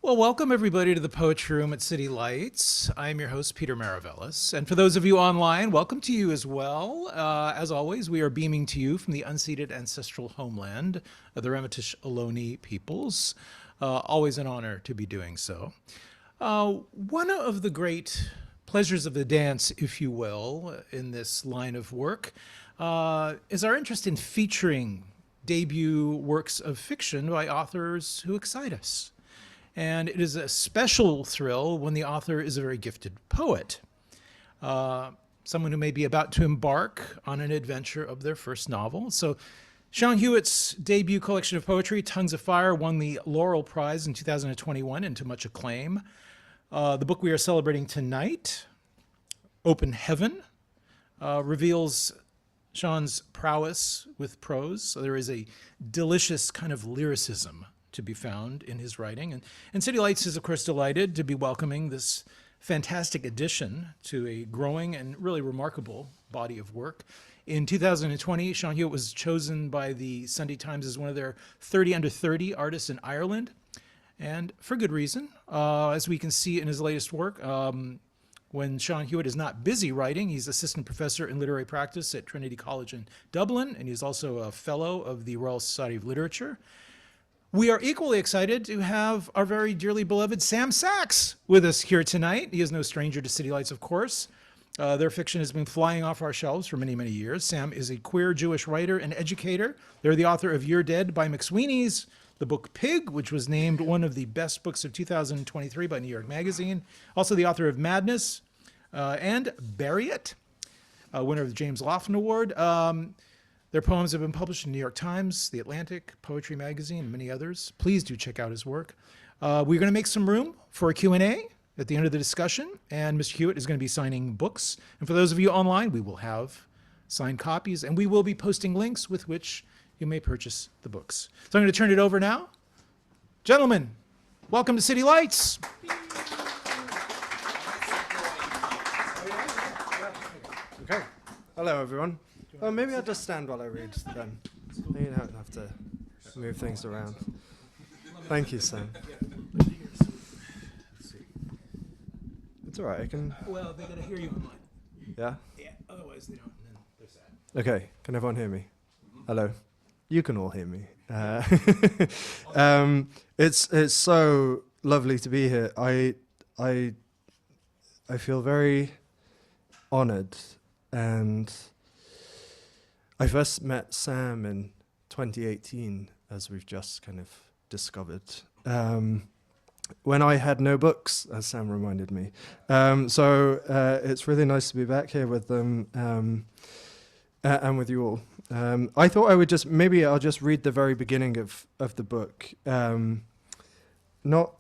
Well, welcome everybody to the Poetry Room at City Lights. I'm your host, Peter Maravellis. And for those of you online, welcome to you as well. As always, we are beaming to you from the unceded ancestral homeland of the Remetish Ohlone peoples. Always an honor to be doing so. One of the great pleasures of the dance, if you will, in this line of work, is our interest in featuring debut works of fiction by authors who excite us. And it is a special thrill when the author is a very gifted poet, someone who may be about to embark on an adventure of their first novel. So Seán Hewitt's debut collection of poetry, Tongues of Fire, won the Laurel Prize in 2021 and to much acclaim. The book we are celebrating tonight, Open Heaven, reveals Seán's prowess with prose. So there is a delicious kind of lyricism to be found in his writing. And City Lights is, of course, delighted to be welcoming this fantastic addition to a growing and really remarkable body of work. In 2020, Seán Hewitt was chosen by the Sunday Times as one of their 30 under 30 artists in Ireland, and for good reason. As we can see in his latest work, when Seán Hewitt is not busy writing, he's assistant professor in literary practice at Trinity College in Dublin, and he's also a fellow of the Royal Society of Literature. We are equally excited to have our very dearly beloved Sam Sax with us here tonight. He is no stranger to City Lights, of course. Their fiction has been flying off our shelves for many, many years. Sam is a queer Jewish writer and educator. They're the author of You're Dead by McSweeney's, the book Pig, which was named one of the best books of 2023 by New York Magazine. Also the author of Madness and Bury It, winner of the James Lofton Award. Their poems have been published in New York Times, The Atlantic, Poetry Magazine, and many others. Please do check out his work. We're going to make some room for a Q&A at the end of the discussion, and Mr. Hewitt is going to be signing books. And for those of you online, we will have signed copies, and we will be posting links with which you may purchase the books. So I'm going to turn it over now. Gentlemen, welcome to City Lights. Okay. Hello, everyone. Oh, maybe I'll just stand while I read then. You don't have to move things around. Thank you, Sam. It's all right. I can. Well, they got to hear you online. Yeah. Yeah. Otherwise, they don't. And then they're sad. Okay. Can everyone hear me? Hello. You can all hear me. It's so lovely to be here. I feel very honored, and I first met Sam in 2018, as we've just kind of discovered, when I had no books, as Sam reminded me. So it's really nice to be back here with them and with you all. I thought I would I'll just read the very beginning of the book, not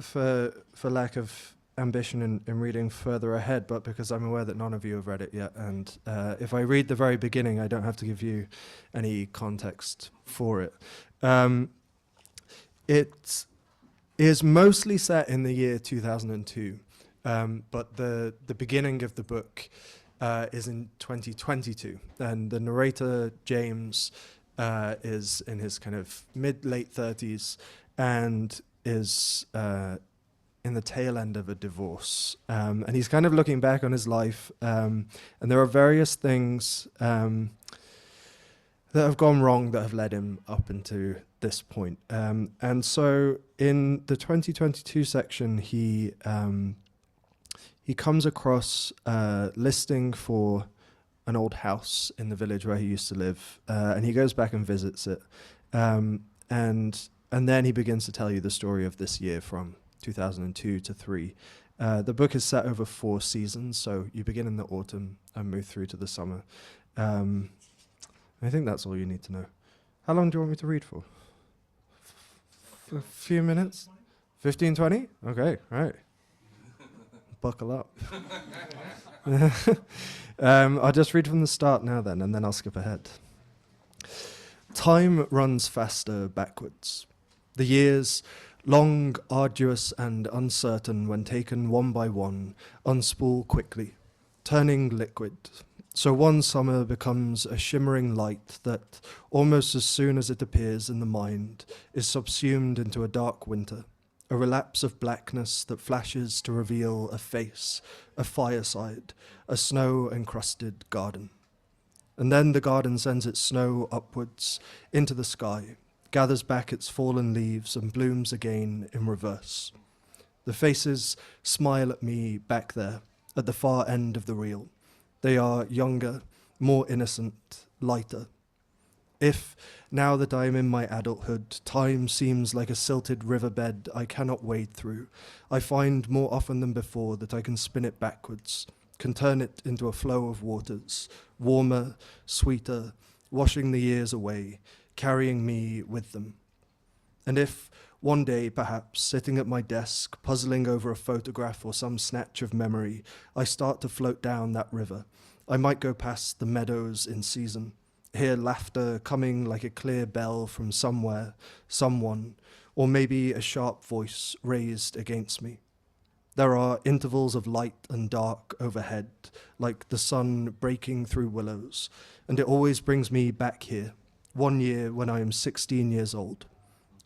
for lack of ambition in reading further ahead, but because I'm aware that none of you have read it yet, and if I read the very beginning, I don't have to give you any context for it. It is mostly set in the year 2002, but the beginning of the book is in 2022, and the narrator, James, is in his kind of mid-late 30s and is in the tail end of a divorce. And he's kind of looking back on his life, and there are various things that have gone wrong that have led him up into this point. And so in the 2022 section, he comes across a listing for an old house in the village where he used to live, and he goes back and visits it. And then he begins to tell you the story of this year from 2002 to 3. The book is set over 4 seasons, so you begin in the autumn and move through to the summer. I think that's all you need to know. How long do you want me to read for? A few minutes? 15, 20? Okay, right. Buckle up. I'll just read from the start now then, and then I'll skip ahead. Time runs faster backwards. The years, long, arduous, and uncertain when taken one by one, unspool quickly, turning liquid. So one summer becomes a shimmering light that, almost as soon as it appears in the mind, is subsumed into a dark winter, a relapse of blackness that flashes to reveal a face, a fireside, a snow-encrusted garden. And then the garden sends its snow upwards into the sky, gathers back its fallen leaves and blooms again in reverse. The faces smile at me back there, at the far end of the reel. They are younger, more innocent, lighter. If, now that I am in my adulthood, time seems like a silted riverbed I cannot wade through, I find more often than before that I can spin it backwards, can turn it into a flow of waters, warmer, sweeter, washing the years away, carrying me with them. And if, one day perhaps, sitting at my desk, puzzling over a photograph or some snatch of memory, I start to float down that river, I might go past the meadows in season, hear laughter coming like a clear bell from somewhere, someone, or maybe a sharp voice raised against me. There are intervals of light and dark overhead, like the sun breaking through willows, and it always brings me back here, one year when I am 16 years old.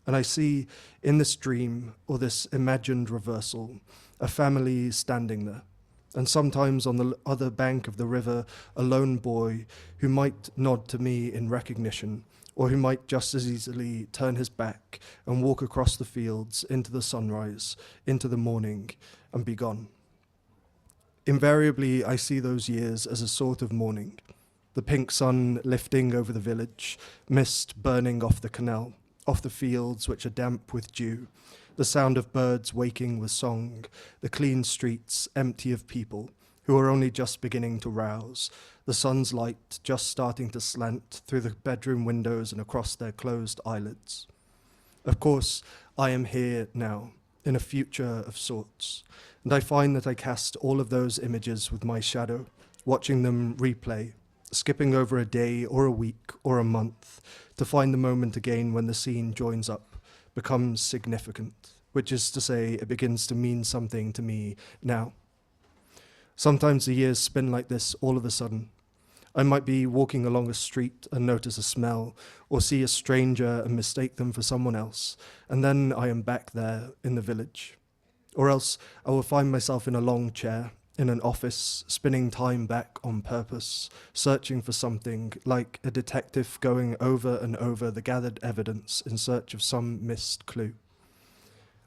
And I see in this dream, or this imagined reversal, a family standing there, and sometimes on the other bank of the river, a lone boy who might nod to me in recognition, or who might just as easily turn his back and walk across the fields into the sunrise, into the morning, and be gone. Invariably, I see those years as a sort of morning, the pink sun lifting over the village, mist burning off the canal, off the fields which are damp with dew, the sound of birds waking with song, the clean streets empty of people who are only just beginning to rouse, the sun's light just starting to slant through the bedroom windows and across their closed eyelids. Of course, I am here now, in a future of sorts, and I find that I cast all of those images with my shadow, watching them replay, skipping over a day or a week or a month to find the moment again when the scene joins up, becomes significant, which is to say it begins to mean something to me now. Sometimes the years spin like this all of a sudden. I might be walking along a street and notice a smell, or see a stranger and mistake them for someone else, and then I am back there in the village. Or else I will find myself in a long chair, in an office, spinning time back on purpose, searching for something, like a detective going over and over the gathered evidence in search of some missed clue.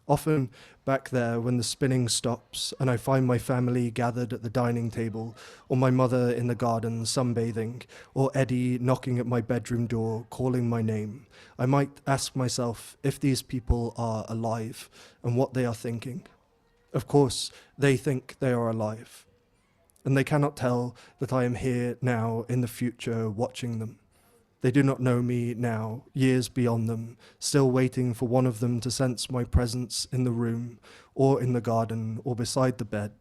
Often back there when the spinning stops and I find my family gathered at the dining table, or my mother in the garden sunbathing, or Eddie knocking at my bedroom door calling my name, I might ask myself if these people are alive and what they are thinking. Of course, they think they are alive, and they cannot tell that I am here now in the future watching them. They do not know me now, years beyond them, still waiting for one of them to sense my presence in the room, or in the garden, or beside the bed,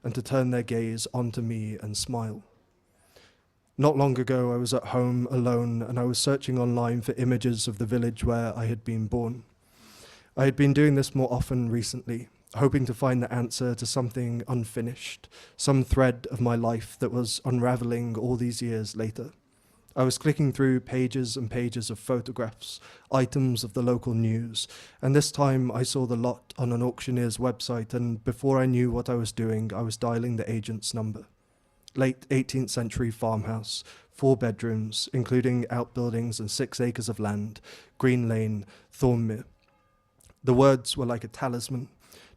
and to turn their gaze onto me and smile. Not long ago, I was at home alone, and I was searching online for images of the village where I had been born. I had been doing this more often recently, hoping to find the answer to something unfinished, some thread of my life that was unraveling all these years later. I was clicking through pages and pages of photographs, items of the local news, and this time I saw the lot on an auctioneer's website, and before I knew what I was doing, I was dialing the agent's number. Late 18th century farmhouse, 4 bedrooms, including outbuildings and 6 acres of land, Green Lane, Thornmere. The words were like a talisman.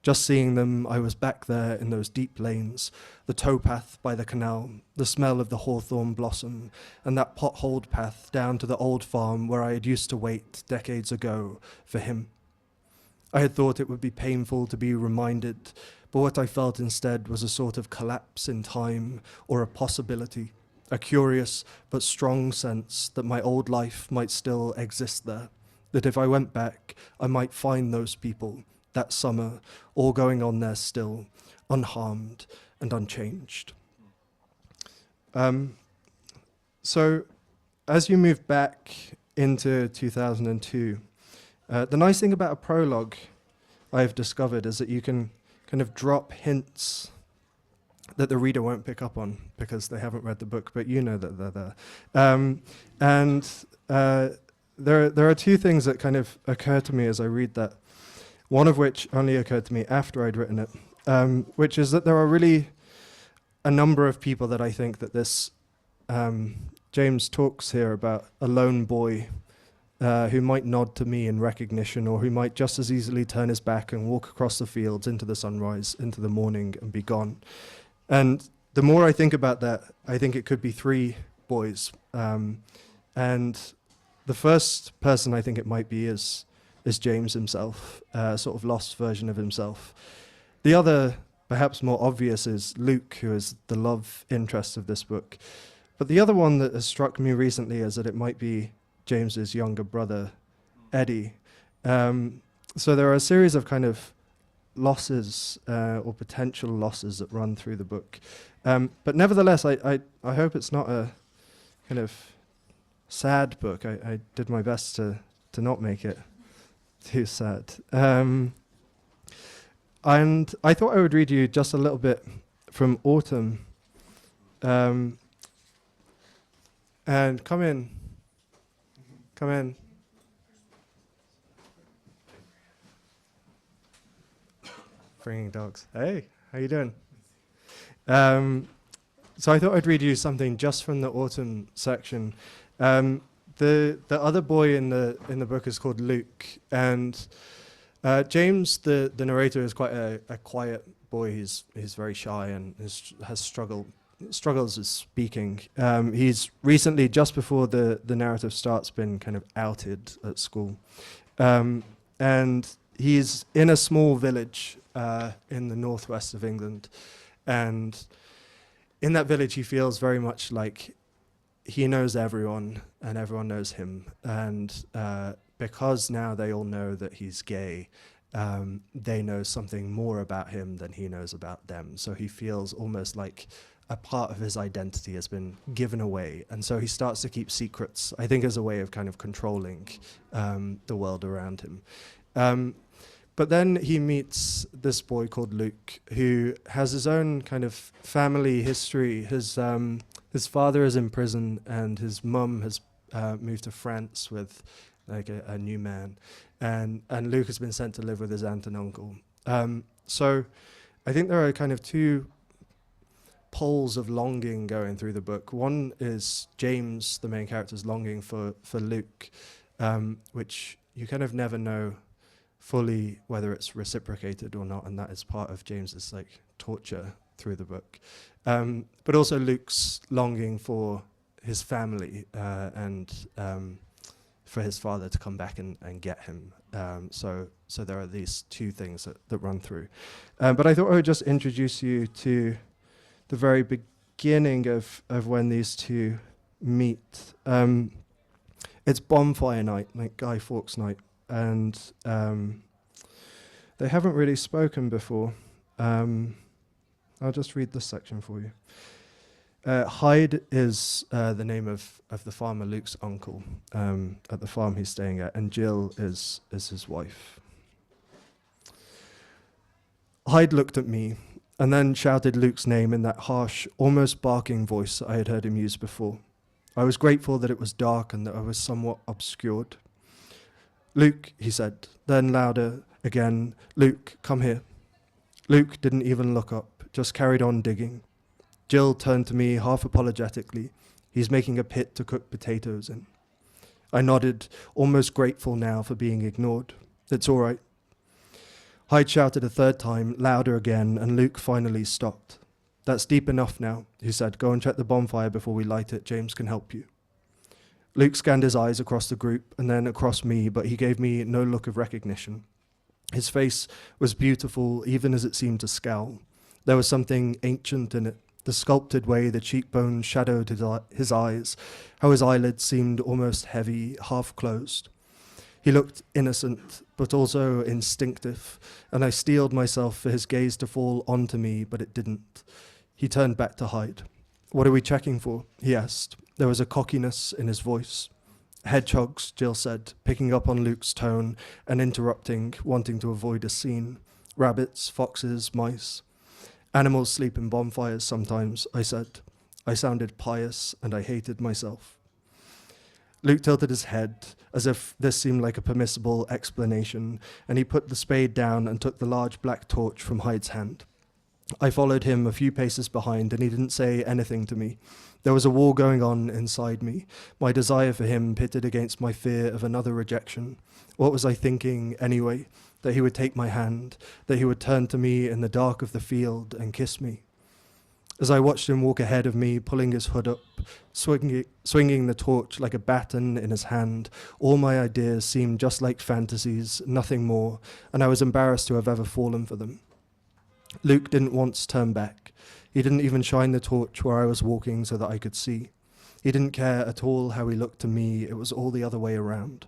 Just seeing them, I was back there in those deep lanes, the towpath by the canal, the smell of the hawthorn blossom, and that potholed path down to the old farm where I had used to wait decades ago for him. I had thought it would be painful to be reminded, but what I felt instead was a sort of collapse in time, or a possibility, a curious but strong sense that my old life might still exist there, that if I went back, I might find those people, that summer, all going on there still, unharmed and unchanged. So as you move back into 2002, the nice thing about a prologue I've discovered is that you can kind of drop hints that the reader won't pick up on because they haven't read the book, but you know that they're there. There are 2 things that kind of occur to me as I read that. one of which only occurred to me after I'd written it, which is that there are really a number of people that I think that this James talks here about a lone boy who might nod to me in recognition, or who might just as easily turn his back and walk across the fields into the sunrise, into the morning, and be gone. And the more I think about that, I think it could be three boys. And the first person I think it might be is James himself, a sort of lost version of himself. The other, perhaps more obvious, is Luke, who is the love interest of this book. But the other one that has struck me recently is that it might be James's younger brother, Eddie. So there are a series of kind of losses or potential losses that run through the book. But nevertheless, I hope it's not a kind of sad book. I did my best to not make it too sad. And I thought I would read you just a little bit from Autumn. And come in. Bringing dogs. Hey, how you doing? So I thought I'd read you something just from the Autumn section. The other boy in the book is called Luke, and James, the narrator, is quite a quiet boy. He's very shy and has struggles with speaking. He's recently, just before the narrative starts, been kind of outed at school, and he's in a small village in the northwest of England, and in that village he feels very much like he knows everyone and everyone knows him, and because now they all know that he's gay, they know something more about him than he knows about them. So he feels almost like a part of his identity has been given away, and so he starts to keep secrets, I think, as a way of kind of controlling the world around him. But then he meets this boy called Luke, who has his own kind of family history. His father is in prison, and his mum has moved to France with like a new man, and Luke has been sent to live with his aunt and uncle. So I think there are kind of two poles of longing going through the book. One is James, the main character's longing for Luke, which you kind of never know fully whether it's reciprocated or not, and that is part of James's like torture through the book. But also Luke's longing for his family and for his father to come back and get him. So there are these two things that run through. But I thought I would just introduce you to the very beginning of when these two meet. It's bonfire night, like Guy Fawkes night, and they haven't really spoken before. I'll just read this section for you. Hyde is the name of the farmer Luke's uncle at the farm he's staying at, and Jill is his wife. Hyde looked at me and then shouted Luke's name in that harsh, almost barking voice I had heard him use before. I was grateful that it was dark and that I was somewhat obscured. Luke, he said, then louder again, Luke, come here. Luke didn't even look up, just carried on digging. Jill turned to me half apologetically. He's making a pit to cook potatoes in. I nodded, almost grateful now for being ignored. It's all right. Hyde shouted a third time, louder again, and Luke finally stopped. That's deep enough now, he said. Go and check the bonfire before we light it. James can help you. Luke scanned his eyes across the group and then across me, but he gave me no look of recognition. His face was beautiful, even as it seemed to scowl. There was something ancient in it, the sculpted way the cheekbones shadowed his eyes, how his eyelids seemed almost heavy, half closed. He looked innocent, but also instinctive, and I steeled myself for his gaze to fall onto me, but it didn't. He turned back to Hyde. What are we checking for? He asked. There was a cockiness in his voice. Hedgehogs, Jill said, picking up on Luke's tone and interrupting, wanting to avoid a scene. Rabbits, foxes, mice. Animals sleep in bonfires sometimes, I said. I sounded pious and I hated myself. Luke tilted his head as if this seemed like a permissible explanation, and he put the spade down and took the large black torch from Hyde's hand. I followed him a few paces behind, and he didn't say anything to me. There was a war going on inside me, my desire for him pitted against my fear of another rejection. What was I thinking, anyway? That he would take my hand, that he would turn to me in the dark of the field and kiss me. As I watched him walk ahead of me, pulling his hood up, swinging the torch like a baton in his hand, all my ideas seemed just like fantasies, nothing more, and I was embarrassed to have ever fallen for them. Luke didn't once turn back. He didn't even shine the torch where I was walking so that I could see. He didn't care at all how he looked to me. It was all the other way around.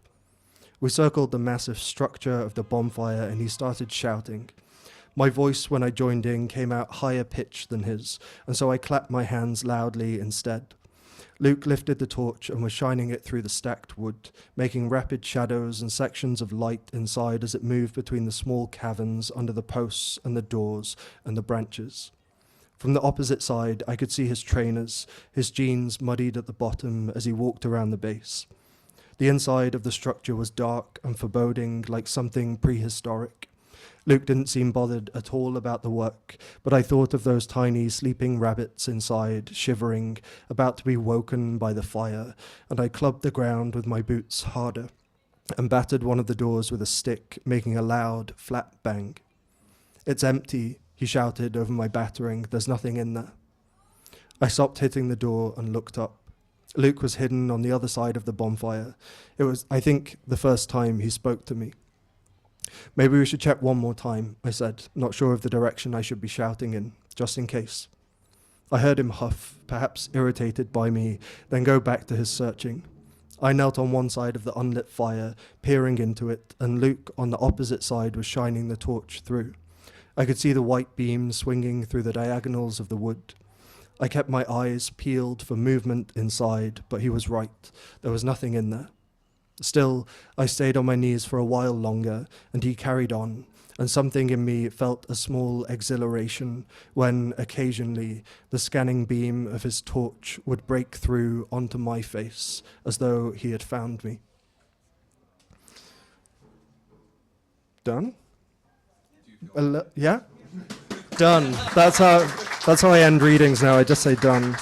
We circled the massive structure of the bonfire, and he started shouting. My voice, when I joined in, came out higher pitched than his, and so I clapped my hands loudly instead. Luke lifted the torch and was shining it through the stacked wood, making rapid shadows and sections of light inside as it moved between the small caverns under the posts and the doors and the branches. From the opposite side, I could see his trainers, his jeans muddied at the bottom as he walked around the base. The inside of the structure was dark and foreboding, like something prehistoric. Luke didn't seem bothered at all about the work, but I thought of those tiny sleeping rabbits inside, shivering, about to be woken by the fire, and I clubbed the ground with my boots harder and battered one of the doors with a stick, making a loud, flat bang. "It's empty," he shouted over my battering. "There's nothing in there." I stopped hitting the door and looked up. Luke was hidden on the other side of the bonfire. It was, I think, the first time he spoke to me. "Maybe we should check one more time," I said, not sure of the direction I should be shouting in, just in case. I heard him huff, perhaps irritated by me, then go back to his searching. I knelt on one side of the unlit fire, peering into it, and Luke on the opposite side was shining the torch through. I could see the white beam swinging through the diagonals of the wood. I kept my eyes peeled for movement inside, but he was right. There was nothing in there. Still, I stayed on my knees for a while longer, and he carried on, and something in me felt a small exhilaration when, occasionally, the scanning beam of his torch would break through onto my face, as though he had found me. Done? Yeah? Done. That's how I end readings now. I just say done.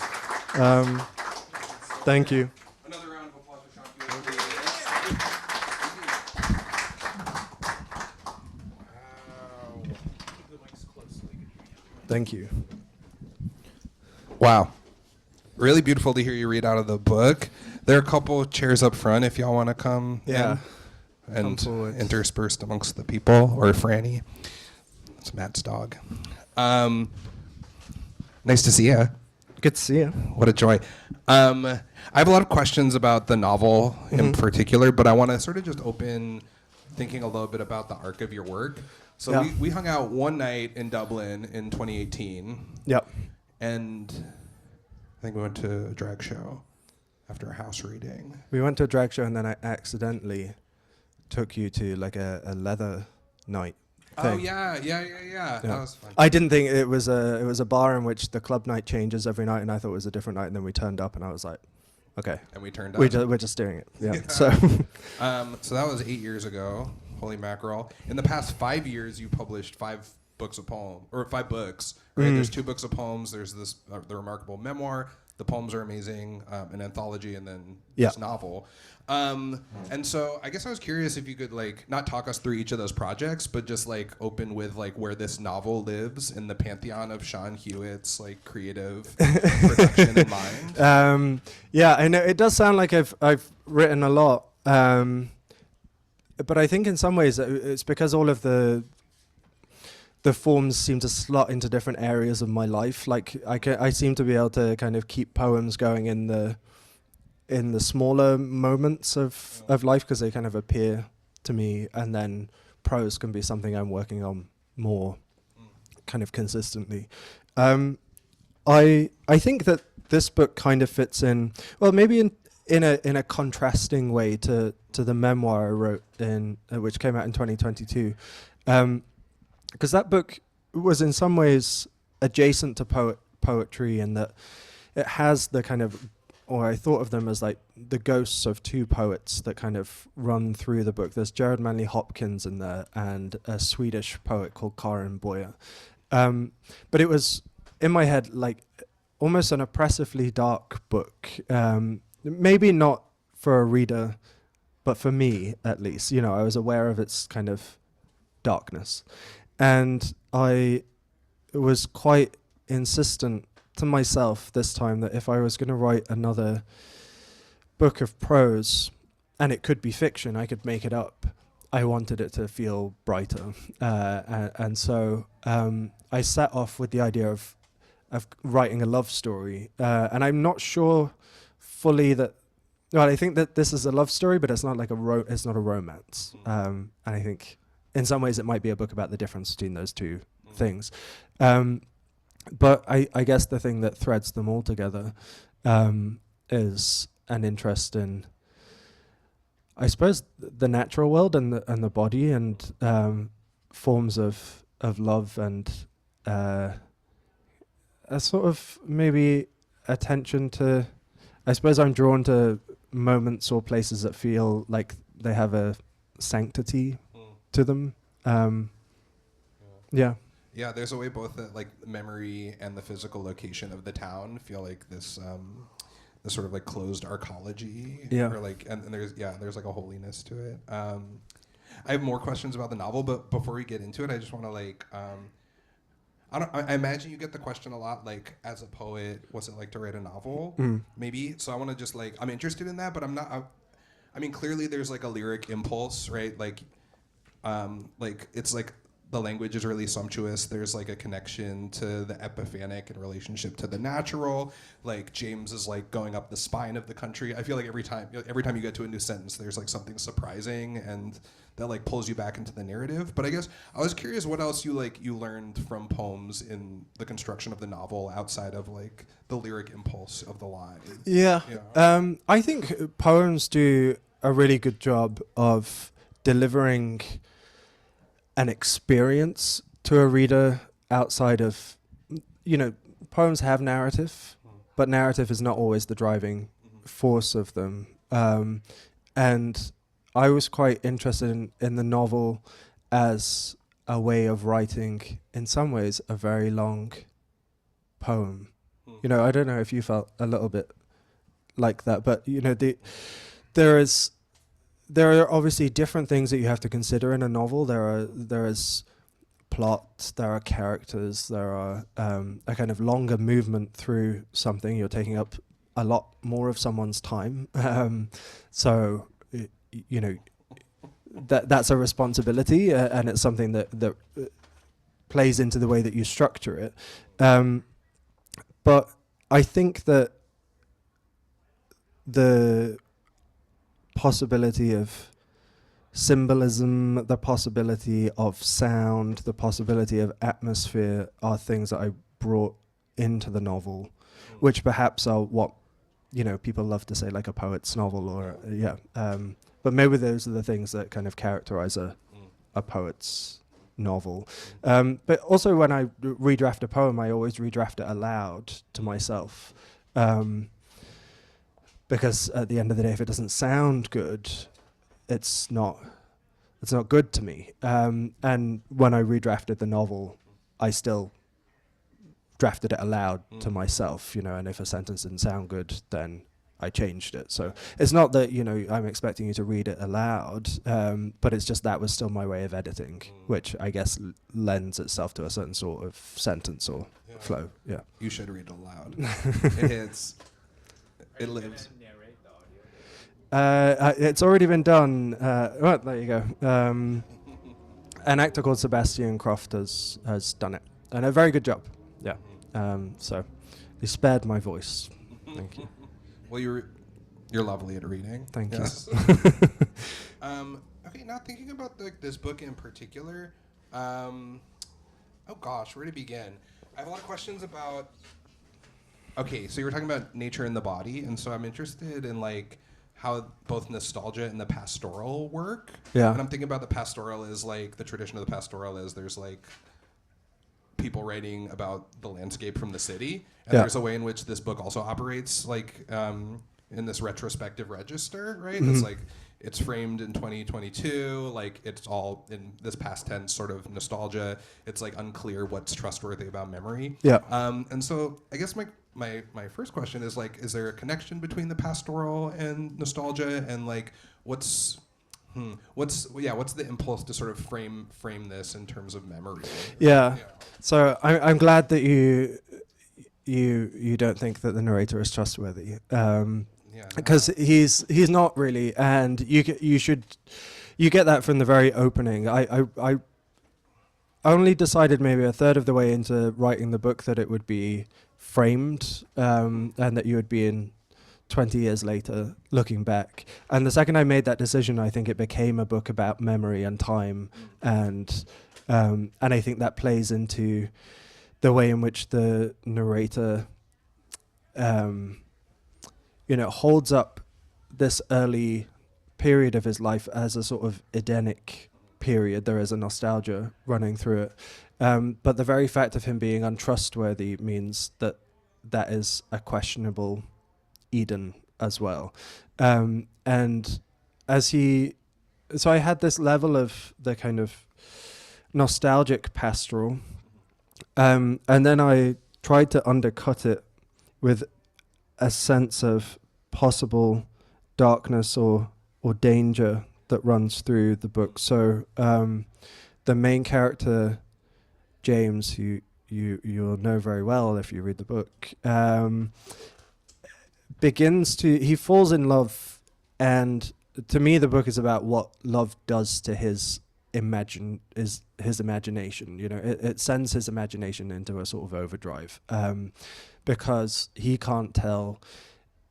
Thank you. Another round of applause for Seán Hewitt. Thank you. Wow. Really beautiful to hear you read out of the book. There are a couple of chairs up front if y'all want to come Yeah. in and interspersed amongst the people, or Franny. It's Matt's dog. Nice to see you. Good to see you. What a joy. I have a lot of questions about the novel in particular, but I want to sort of just open thinking a little bit about the arc of your work. So Yeah. we hung out one night in Dublin in 2018. Yep. And I think we went to a drag show after a house reading. We went to a drag show, and then I accidentally took you to like a leather night thing. Oh yeah. That was fun. I didn't think it was a bar in which the club night changes every night, and I thought it was a different night. And then we turned up, and I was like, okay, And we turned up. we're just doing it. Yeah. So So that was 8 years ago. Holy mackerel! In the past 5 years, you published 5 books of poems, or 5 books. Right? There's 2 books of poems. There's this the remarkable memoir. The poems are amazing. An anthology, and then this novel. And so I guess I was curious if you could like not talk us through each of those projects, but just like open with like where this novel lives in the pantheon of Seán Hewitt's like creative production in mind. Yeah, I know it does sound like I've written a lot, but I think in some ways it's because all of the forms seem to slot into different areas of my life. Like I seem to be able to kind of keep poems going in the smaller moments of life because they kind of appear to me, and then prose can be something I'm working on more kind of consistently. I think that this book kind of fits in, well, maybe in a contrasting way to the memoir I wrote in which came out in 2022. Because that book was in some ways adjacent to poetry in that it has the kind of or I thought of them as like the ghosts of two poets that kind of run through the book. There's Gerard Manley Hopkins in there and a Swedish poet called Karin Boye. But it was in my head like almost an oppressively dark book. Maybe not for a reader, but for me at least. You know, I was aware of its kind of darkness. And I was quite insistent to myself this time that if I was going to write another book of prose, and it could be fiction, I could make it up, I wanted it to feel brighter. And so I set off with the idea of writing a love story. And I'm not sure fully that, well, I think that this is a love story, but it's not like it's not a romance. And I think in some ways it might be a book about the difference between those two things. But I guess the thing that threads them all together is an interest in, I suppose, the natural world and the body and forms of love and a sort of maybe attention to, I suppose I'm drawn to moments or places that feel like they have a sanctity to them. Yeah. Yeah, there's a way both that like memory and the physical location of the town feel like this sort of like closed arcology. Yeah. Or like and there's like a holiness to it. I have more questions about the novel, but before we get into it, I just want to like I imagine you get the question a lot, like as a poet, what's it like to write a novel? Maybe. So I want to just like, I'm interested in that, but I'm not. I mean, clearly there's like a lyric impulse, right? Like it's like the language is really sumptuous. There's like a connection to the epiphanic in relationship to the natural. Like James is like going up the spine of the country. I feel like every time you get to a new sentence, there's like something surprising and that like pulls you back into the narrative. But I guess I was curious what else you learned from poems in the construction of the novel outside of like the lyric impulse of the line. Yeah. I think poems do a really good job of delivering an experience to a reader outside of, you know, poems have narrative, but narrative is not always the driving force of them. And I was quite interested in the novel as a way of writing, in some ways, a very long poem. You know, I don't know if you felt a little bit like that, but, you know, there are obviously different things that you have to consider in a novel. There is plot, there are characters, there are a kind of longer movement through something. You're taking up a lot more of someone's time. So, you know, that's a responsibility, and it's something that plays into the way that you structure it. But I think that the possibility of symbolism, the possibility of sound, the possibility of atmosphere are things that I brought into the novel, which perhaps are what, you know, people love to say like a poet's novel or, but maybe those are the things that kind of characterize a poet's novel. But also when I redraft a poem, I always redraft it aloud to myself. Because at the end of the day, if it doesn't sound good, it's not good to me. And when I redrafted the novel, I still drafted it aloud to myself, you know, and if a sentence didn't sound good, then I changed it. So it's not that, you know, I'm expecting you to read it aloud, but it's just that was still my way of editing, which I guess lends itself to a certain sort of sentence or flow. Yeah. You should read it aloud. It hits. It lives. It's already been done. Well, there you go. An actor called Sebastian Croft has done it, and a very good job. Yeah. So he spared my voice. Thank you. Well, you're lovely at reading. Thank you. Okay, now thinking about this book in particular. Oh gosh, where to begin? I have a lot of questions about. Okay, so you were talking about nature and the body, and so I'm interested in like how both nostalgia and the pastoral work. Yeah. And I'm thinking about the pastoral is like the tradition of the pastoral is there's like people writing about the landscape from the city, and Yeah. there's a way in which this book also operates like in this retrospective register, right? Mm-hmm. It's like it's framed in 2022, like it's all in this past tense sort of nostalgia. It's like unclear what's trustworthy about memory. Yeah. And so I guess my first question is like, is there a connection between the pastoral and nostalgia, and like what's the impulse to sort of frame this in terms of memory? Yeah. So I'm glad that you don't think that the narrator is trustworthy. Because he's not really, and you get that from the very opening. I only decided maybe a third of the way into writing the book that it would be framed, and that you would be in 20 years later looking back. And the second I made that decision, I think it became a book about memory and time, and I think that plays into the way in which the narrator holds up this early period of his life as a sort of Edenic period. There is a nostalgia running through it. But the very fact of him being untrustworthy means that is a questionable Eden as well. So I had this level of the kind of nostalgic pastoral, and then I tried to undercut it with a sense of possible darkness or danger that runs through the book. So the main character, James, who you'll know very well if you read the book, he falls in love, and to me the book is about what love does to his imagination. It sends his imagination into a sort of overdrive, because he can't tell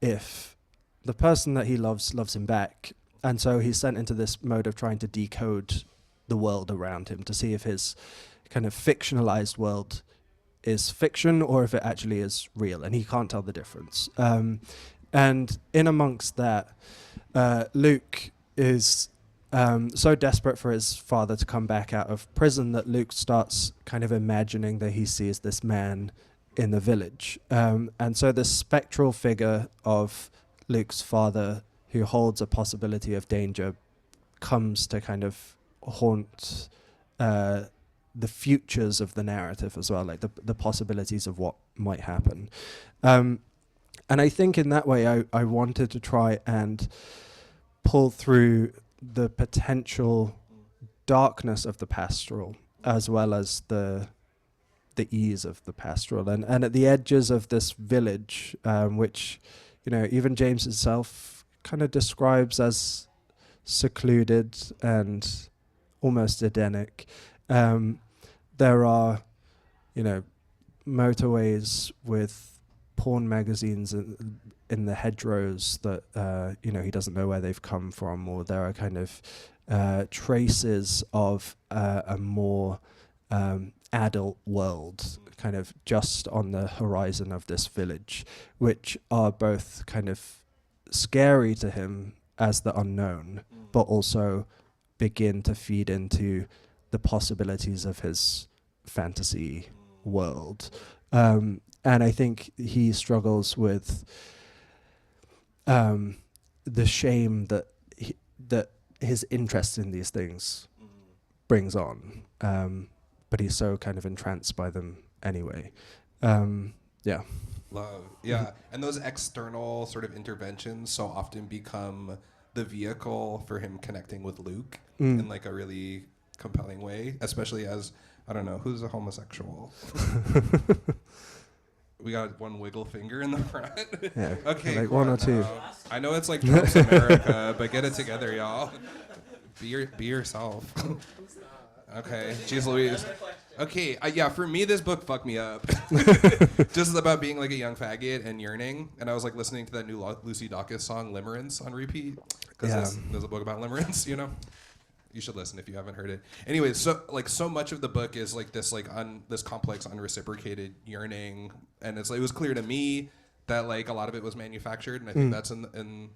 if the person that he loves him back, and so he's sent into this mode of trying to decode the world around him to see if his kind of fictionalized world is fiction or if it actually is real, and he can't tell the difference. And in amongst that, Luke is so desperate for his father to come back out of prison that Luke starts kind of imagining that he sees this man in the village. And so the spectral figure of Luke's father, who holds a possibility of danger, comes to kind of haunt the futures of the narrative as well, like the possibilities of what might happen. And I think in that way I wanted to try and pull through the potential darkness of the pastoral as well as the ease of the pastoral. And at the edges of this village, which, even James himself kind of describes as secluded and almost Edenic, there are, motorways with porn magazines in the hedgerows that, he doesn't know where they've come from, or there are kind of traces of a more adult world kind of just on the horizon of this village, which are both kind of scary to him as the unknown, but also begin to feed into the possibilities of his fantasy world. And I think he struggles with the shame that his interest in these things brings on. But he's so kind of entranced by them anyway. Yeah. Love. Yeah. And those external sort of interventions so often become the vehicle for him connecting with Luke in like a really compelling way, especially as, I don't know, who's a homosexual? We got one wiggle finger in the front. Yeah. Okay, Like one or two. I know it's like Trump's America, but get it together, y'all. Be yourself. Okay, jeez Louise. Okay, yeah, for me, this book fucked me up. Just about being like a young faggot and yearning. And I was like listening to that new Lucy Dacus song, Limerence, on repeat. Because there's a book about limerence, You should listen if you haven't heard it. Anyways, so much of the book is like this this complex unreciprocated yearning, and it was clear to me that like a lot of it was manufactured, and I think that's in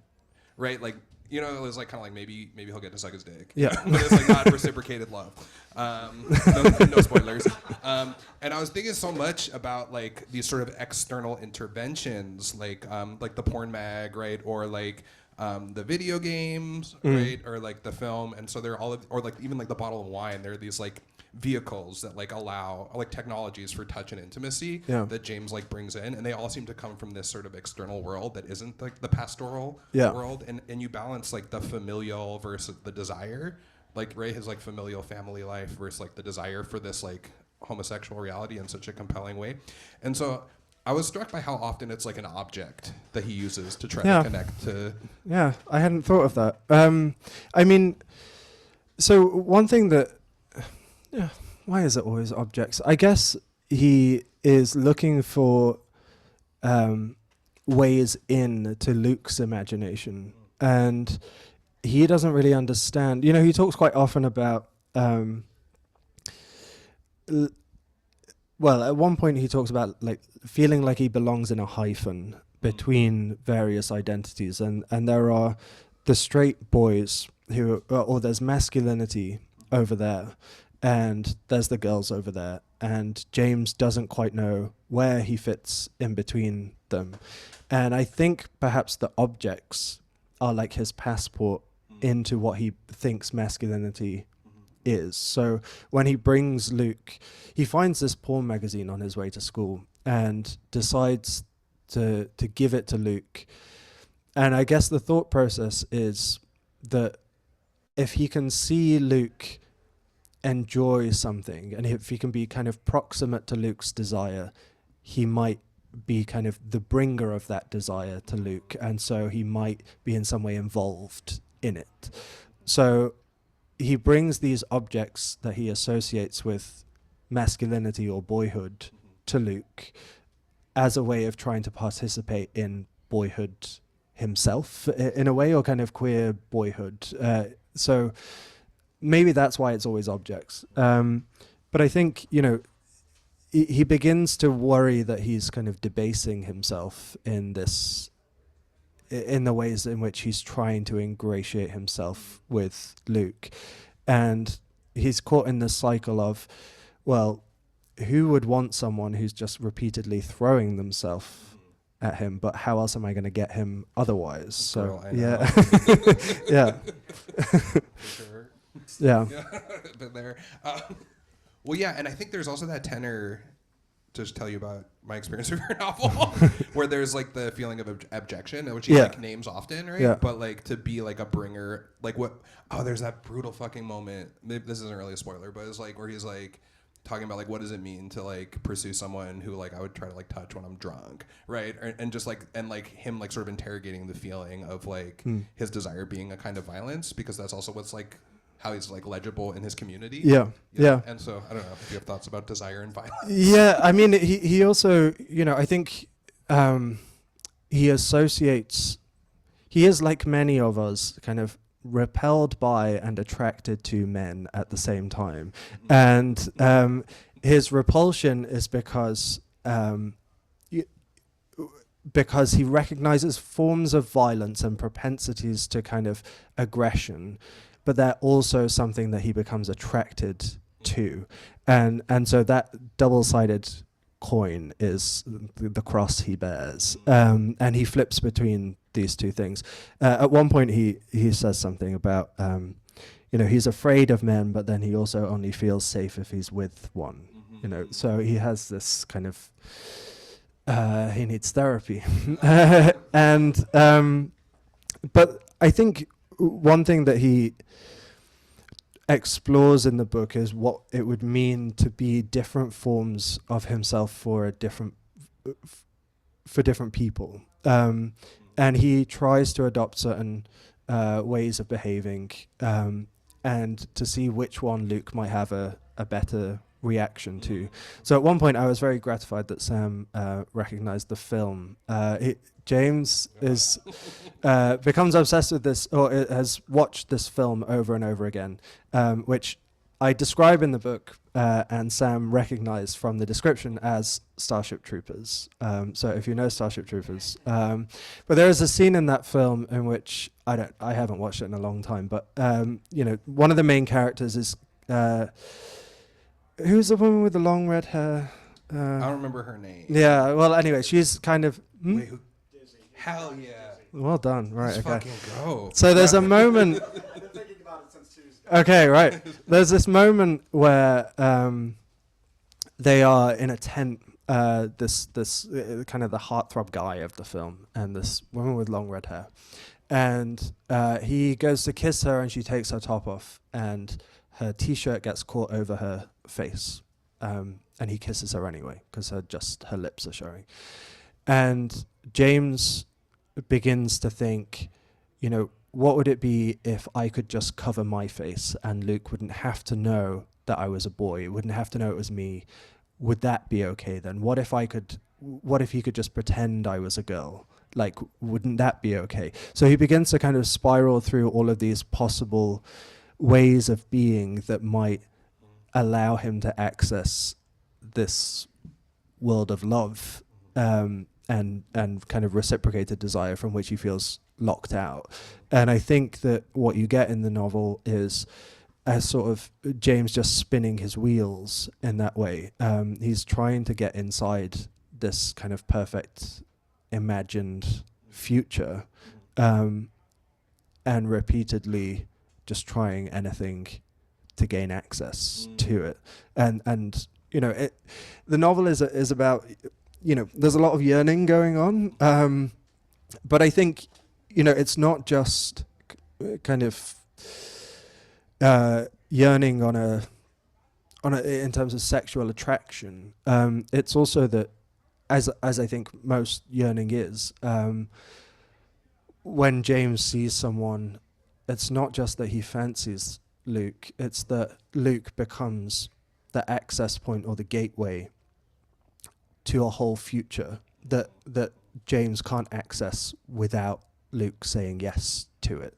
right, like, it was like kind of like maybe he'll get to suck his dick. Yeah. But it's like not reciprocated love. No spoilers. And I was thinking so much about like these sort of external interventions, like the porn mag, right, or like the video games, right, or like the film, and so they're all, or like even like the bottle of wine. There are these like vehicles that like allow like technologies for touch and intimacy that James like brings in, and they all seem to come from this sort of external world that isn't like the pastoral world, and you balance like the familial versus the desire, like Ray his like familial family life versus like the desire for this like homosexual reality in such a compelling way. And so I was struck by how often it's like an object that he uses to try to connect to. Yeah, I hadn't thought of that. I mean, so one thing that, why is it always objects? I guess he is looking for ways in to Luke's imagination, and he doesn't really understand. You know, he talks quite often about well, at one point he talks about like feeling like he belongs in a hyphen between various identities, and there are the straight boys who, or there's masculinity over there, and there's the girls over there, and James doesn't quite know where he fits in between them. And I think perhaps the objects are like his passport into what he thinks masculinity is. So when he brings Luke, he finds this porn magazine on his way to school and decides to give it to Luke. And I guess the thought process is that if he can see Luke enjoy something, and if he can be kind of proximate to Luke's desire, he might be kind of the bringer of that desire to Luke, and so he might be in some way involved in it. So he brings these objects that he associates with masculinity or boyhood to Luke as a way of trying to participate in boyhood himself, in a way, or kind of queer boyhood. So maybe that's why it's always objects. But I think, you know, he begins to worry that he's kind of debasing himself in this, in the ways in which he's trying to ingratiate himself with Luke. And he's caught in this cycle of, well, who would want someone who's just repeatedly throwing themselves at him, but how else am I going to get him otherwise? So, yeah. Yeah. For sure. Yeah. Been there. Well, yeah, and I think there's also that tenor, to just tell you about my experience with your novel, where there's like the feeling of abjection, which he like names often, right? Yeah. But like to be like a bringer, like what? Oh, there's that brutal fucking moment. Maybe this isn't really a spoiler, but it's like where he's like talking about like what does it mean to like pursue someone who like I would try to like touch when I'm drunk, right? And just like him like sort of interrogating the feeling of like his desire being a kind of violence, because that's also what's like how he's like legible in his community. Yeah. Yeah. And so I don't know if you have thoughts about desire and violence. Yeah, I mean, he also, you know, I think he associates, he is like many of us, kind of repelled by and attracted to men at the same time. And his repulsion is because he recognizes forms of violence and propensities to kind of aggression, but they're also something that he becomes attracted to. And so that double-sided coin is the cross he bears. And he flips between these two things. At one point he says something about, you know, he's afraid of men, but then he also only feels safe if he's with one. You know, so he has this kind of, he needs therapy. And, but I think one thing that he explores in the book is what it would mean to be different forms of himself for different people, and he tries to adopt certain ways of behaving, and to see which one Luke might have a better reaction to. So at one point I was very gratified that Sam recognized the film. James is becomes obsessed with this, or has watched this film over and over again, which I describe in the book, and Sam recognized from the description as Starship Troopers. So if you know Starship Troopers, but there is a scene in that film in which I haven't watched it in a long time, but you know, one of the main characters is who's the woman with the long red hair? I don't remember her name. Yeah. Well, anyway, she's kind of. Wait, who? Hell yeah. Well done. Right. Let's Okay. fucking go. So there's a moment. Okay, right. There's this moment where they are in a tent. This kind of the heartthrob guy of the film, and this woman with long red hair, and he goes to kiss her, and she takes her top off, and her t-shirt gets caught over her face, and he kisses her anyway because her lips are showing, and James begins to think, what would it be if I could just cover my face and Luke wouldn't have to know that I was a boy, wouldn't have to know it was me? Would that be okay then? What if he could just pretend I was a girl? Like, wouldn't that be okay? So he begins to kind of spiral through all of these possible ways of being that might allow him to access this world of love, and kind of reciprocated desire from which he feels locked out. And I think that what you get in the novel is a sort of James just spinning his wheels in that way. He's trying to get inside this kind of perfect imagined future, and repeatedly just trying anything to gain access to it. And the novel is about, there's a lot of yearning going on, but I think it's not just kind of yearning on a in terms of sexual attraction. It's also that, as I think most yearning is, when James sees someone, it's not just that he fancies Luke, it's that Luke becomes the access point or the gateway to a whole future that James can't access without Luke saying yes to it.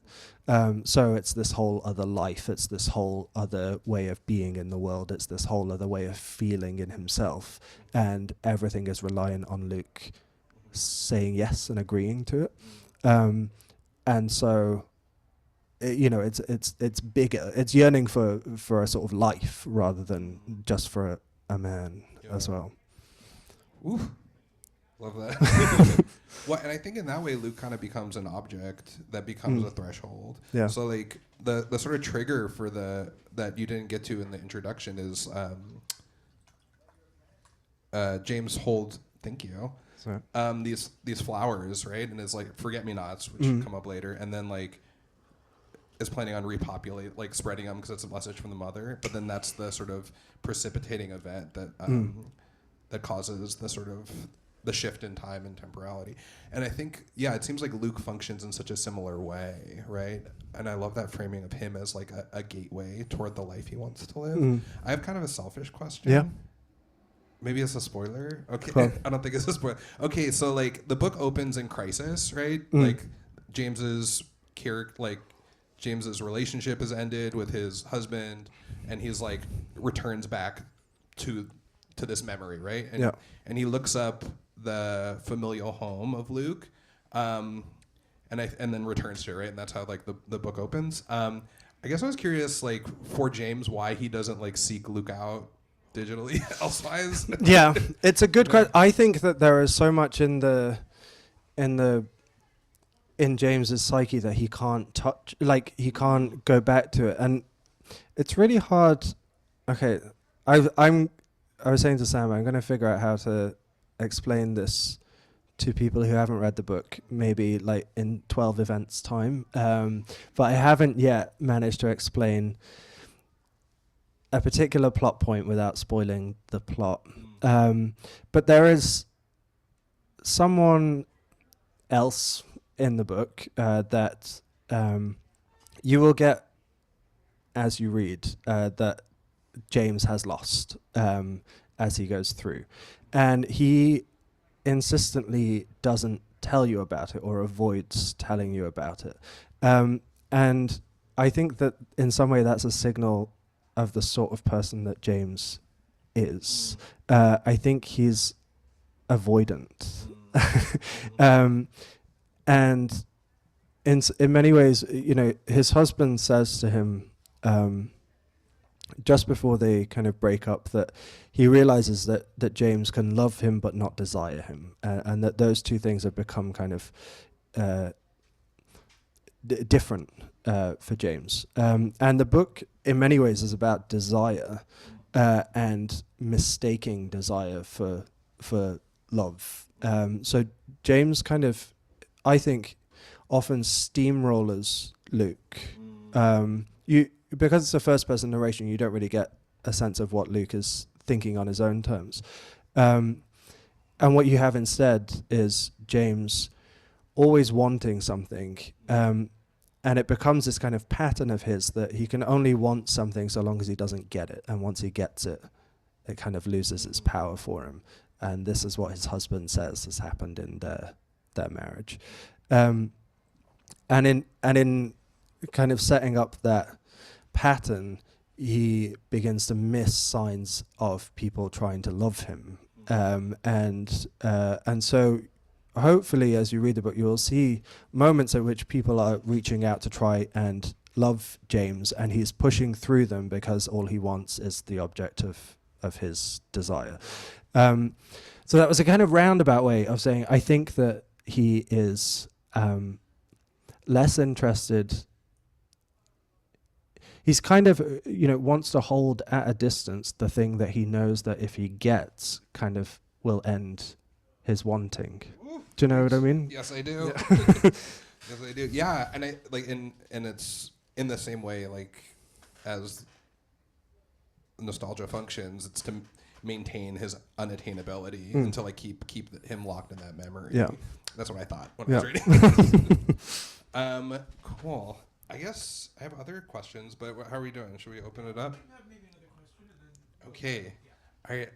So it's this whole other life, it's this whole other way of being in the world, it's this whole other way of feeling in himself, and everything is reliant on Luke saying yes and agreeing to it. And so it's bigger, it's yearning for a sort of life rather than just for a man as well. Oof. Love that. And I think in that way, Luke kind of becomes an object that becomes a threshold. Yeah. So like the sort of trigger for that you didn't get to in the introduction is James holds. Thank you. These flowers, right? And it's like forget-me-nots, which come up later, and then like is planning on spreading them because it's a message from the mother. But then that's the sort of precipitating event that that causes the sort of the shift in time and temporality. And I think, it seems like Luke functions in such a similar way, right? And I love that framing of him as like a gateway toward the life he wants to live. I have kind of a selfish question. Yeah. Maybe it's a spoiler. Okay. Cool. I don't think it's a spoiler. Okay, so like the book opens in crisis, right? Like James's relationship is ended with his husband, and he's like returns back to this memory, right? And he looks up the familial home of Luke, and then returns to it, right? And that's how like the book opens. I guess I was curious, like for James, why he doesn't like seek Luke out digitally elsewise. Yeah, it's a good question. I think that there is so much in James's psyche that he can't touch, like he can't go back to it, and it's really hard. Okay, I was saying to Sam, I'm going to figure out how to explain this to people who haven't read the book, maybe like in 12 events time. But I haven't yet managed to explain a particular plot point without spoiling the plot. But there is someone else in the book that you will get as you read that James has lost as he goes through. And he insistently doesn't tell you about it or avoids telling you about it. And I think that in some way that's a signal of the sort of person that James is. I think he's avoidant. And in many ways, his husband says to him, just before they kind of break up, that he realizes that James can love him but not desire him, and that those two things have become kind of different for James. And the book, in many ways, is about desire and mistaking desire for love. So James kind of, I think, often steamrollers Luke. Because it's a first-person narration, you don't really get a sense of what Luke is thinking on his own terms. And what you have instead is James always wanting something, and it becomes this kind of pattern of his that he can only want something so long as he doesn't get it, and once he gets it, it kind of loses its power for him. And this is what his husband says has happened in their marriage. And in kind of setting up that pattern, he begins to miss signs of people trying to love him, and so hopefully, as you read the book, you will see moments at which people are reaching out to try and love James, and he's pushing through them because all he wants is the object of his desire. So that was a kind of roundabout way of saying I think that he is less interested. He's kind of, wants to hold at a distance the thing that he knows that if he gets, kind of will end his wanting. Do you know what I mean? Yes, I do. Yeah. Yes, I do. Yeah, and I like and it's in the same way like as nostalgia functions. It's to maintain his unattainability and to like keep him locked in that memory. Yeah, that's what I thought when I was reading. Cool. I guess I have other questions, but how are we doing? Should we open it up? We have maybe another question. And then Okay. I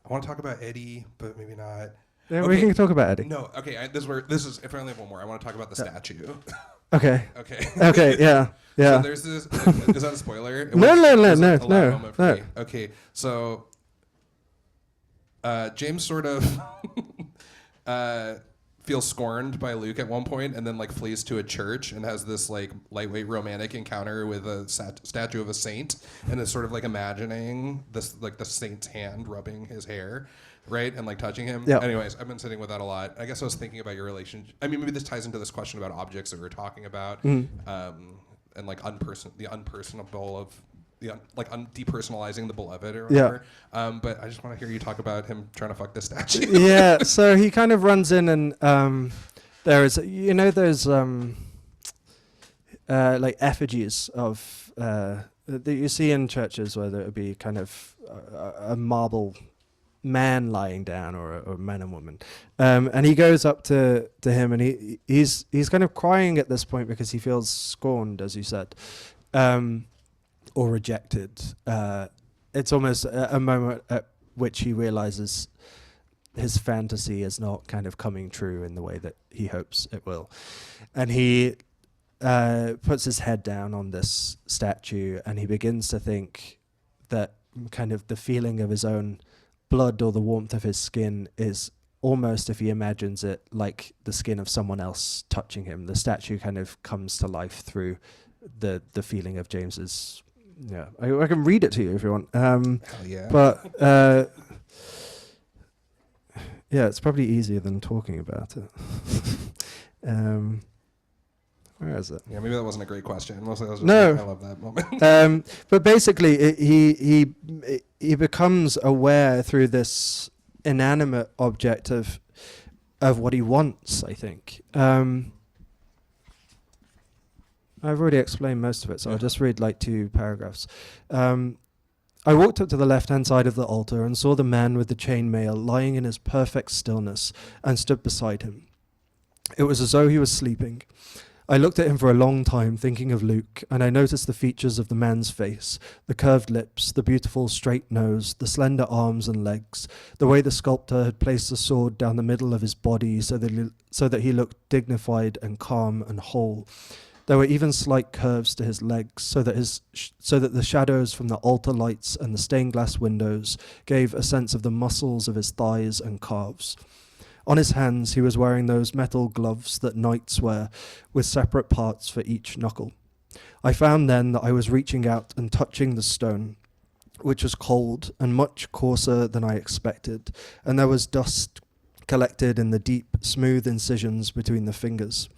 want to talk about Eddie, but maybe not. Yeah, okay. we can talk about Eddie. No, okay. This is. If I only have one more, I want to talk about the statue. Okay. Okay. Okay. Yeah. Yeah. So there's this. Is that a spoiler? It No. was a loud moment for me. Okay. So James sort of feels scorned by Luke at one point, and then like flees to a church and has this like lightweight romantic encounter with a statue of a saint, and is sort of like imagining this like the saint's hand rubbing his hair, right, and like touching him. Yeah. Anyways, I've been sitting with that a lot. I guess I was thinking about your relationship. I mean, maybe this ties into this question about objects that we were talking about, and like the unpersonable of depersonalizing the beloved or whatever. But I just want to hear you talk about him trying to fuck this statue. Yeah, so he kind of runs in and there is, those like effigies of that you see in churches, whether it be kind of a marble man lying down or a man and woman, and he goes up to him and he's kind of crying at this point because he feels scorned, as you said. Or rejected. It's almost a moment at which he realizes his fantasy is not kind of coming true in the way that he hopes it will. And he puts his head down on this statue and he begins to think that kind of the feeling of his own blood or the warmth of his skin is almost, if he imagines it, like the skin of someone else touching him. The statue kind of comes to life through the feeling of James's. Yeah, I can read it to you if you want. Hell yeah. But yeah, it's probably easier than talking about it. Where is it? Yeah, maybe that wasn't a great question. Mostly I was just No. like, I love that moment. But basically, he becomes aware through this inanimate object of what he wants, I think. I've already explained most of it, so I'll just read like 2 paragraphs. I walked up to the left-hand side of the altar and saw the man with the chainmail lying in his perfect stillness and stood beside him. It was as though he was sleeping. I looked at him for a long time, thinking of Luke, and I noticed the features of the man's face, the curved lips, the beautiful straight nose, the slender arms and legs, the way the sculptor had placed the sword down the middle of his body so that he looked dignified and calm and whole. There were even slight curves to his legs, so that the shadows from the altar lights and the stained glass windows gave a sense of the muscles of his thighs and calves. On his hands, he was wearing those metal gloves that knights wear, with separate parts for each knuckle. I found then that I was reaching out and touching the stone, which was cold and much coarser than I expected, and there was dust collected in the deep, smooth incisions between the fingers.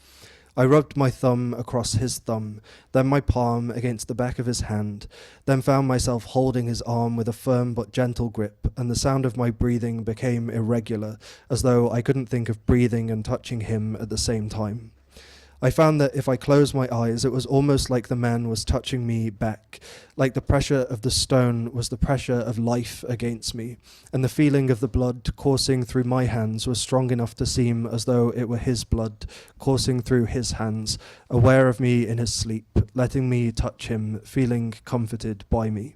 I rubbed my thumb across his thumb, then my palm against the back of his hand, then found myself holding his arm with a firm but gentle grip, and the sound of my breathing became irregular, as though I couldn't think of breathing and touching him at the same time. I found that if I closed my eyes, it was almost like the man was touching me back, like the pressure of the stone was the pressure of life against me, and the feeling of the blood coursing through my hands was strong enough to seem as though it were his blood coursing through his hands, aware of me in his sleep, letting me touch him, feeling comforted by me.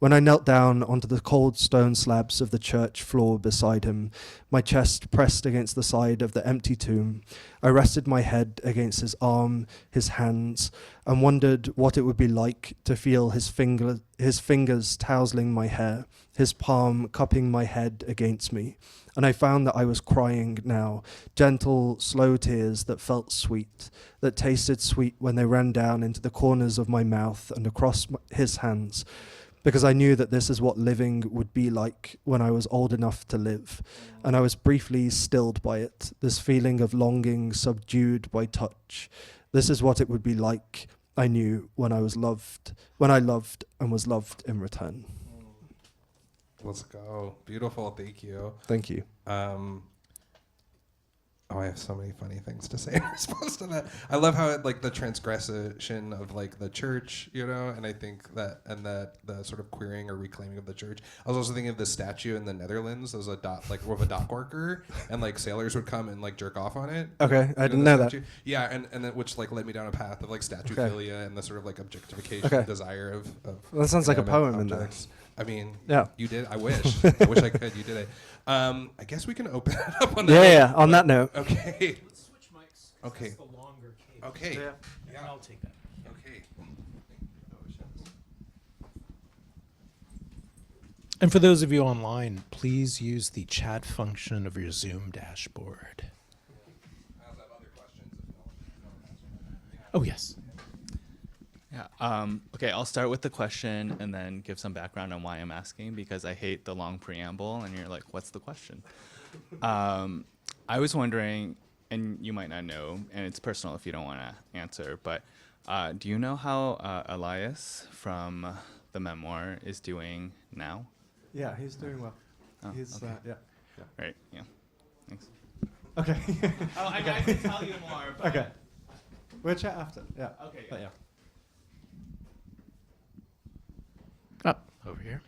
When I knelt down onto the cold stone slabs of the church floor beside him, my chest pressed against the side of the empty tomb, I rested my head against his arm, his hands, and wondered what it would be like to feel his fingers tousling my hair, his palm cupping my head against me. And I found that I was crying now, gentle, slow tears that felt sweet, that tasted sweet when they ran down into the corners of my mouth and across his hands, because I knew that this is what living would be like when I was old enough to live. And I was briefly stilled by it, this feeling of longing subdued by touch. This is what it would be like, I knew, when I loved and was loved in return. Let's go. Beautiful. Thank you. Thank you. I have so many funny things to say in response to that. I love how it, like, the transgression of, like, the church, you know, and I think that, and that the sort of queering or reclaiming of the church. I was also thinking of the statue in the Netherlands. There was a dock worker, and, like, sailors would come and, like, jerk off on it. Okay, I didn't know that. Yeah, and then, which, like, led me down a path of, like, statuephilia and the sort of, like, objectification desire of well, that sounds like a poem objects. in there. I mean, yeah. You did. I wish. I wish I could. You did it. I guess we can open it up on that. Yeah, on that note. Okay. Let's switch mics. Okay. That's the longer cable. Okay. Yeah. I'll take that. Okay. And for those of you online, please use the chat function of your Zoom dashboard. I also have other questions. Oh, yes. Yeah. Okay, I'll start with the question and then give some background on why I'm asking, because I hate the long preamble and you're like, what's the question? I was wondering, and you might not know, and it's personal if you don't want to answer, but do you know how Elias from the memoir is doing now? Yeah, he's doing well. Oh, He's, okay. yeah. Right, yeah. Thanks. Okay. I can tell you more. But Okay. We'll chat after. Yeah. Okay. But yeah. Up over here.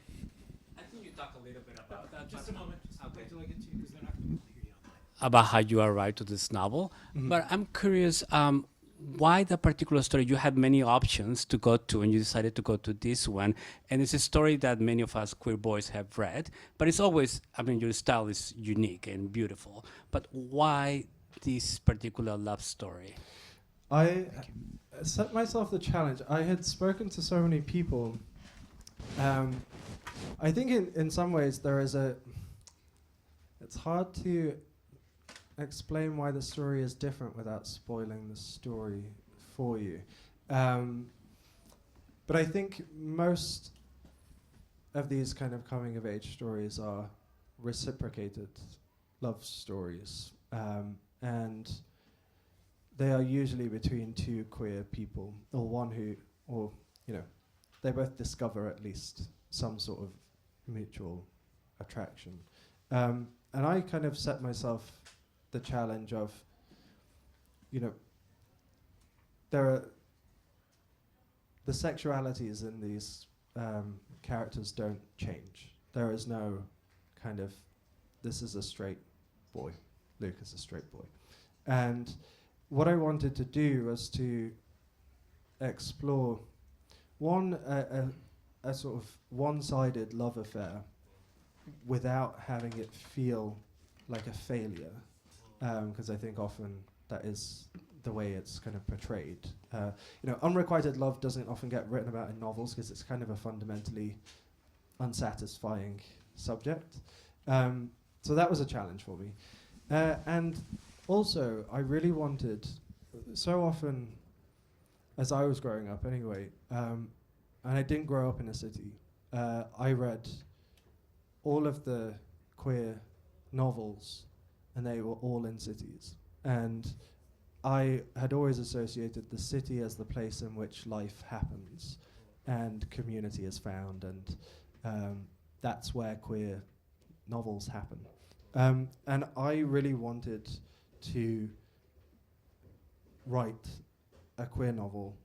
I think you talk a little bit about that. Just a moment. Just Okay. wait till I get to you because they're not going to hear you online. About how you arrived to this novel. But I'm curious, why the particular story? You had many options to go to, and you decided to go to this one. And it's a story that many of us queer boys have read, but it's always, I mean, your style is unique and beautiful. But why this particular love story? I set myself the challenge. I had spoken to so many people. I think in some ways it's hard to explain why the story is different without spoiling the story for you. But I think most of these kind of coming of age stories are reciprocated love stories. And they are usually between two queer people, or one who, or, you know, they both discover at least some sort of mutual attraction. And I kind of set myself the challenge of, you know, the sexualities in these characters don't change. There is no kind of, this is a straight boy, Luke is a straight boy. And what I wanted to do was to explore a sort of one-sided love affair without having it feel like a failure, because I think often that is the way it's kind of portrayed. You know, unrequited love doesn't often get written about in novels because it's kind of a fundamentally unsatisfying subject. So that was a challenge for me. And also, I really wanted, so often as I was growing up anyway, and I didn't grow up in a city, I read all of the queer novels, and they were all in cities. And I had always associated the city as the place in which life happens and community is found, and that's where queer novels happen. And I really wanted to write a queer novel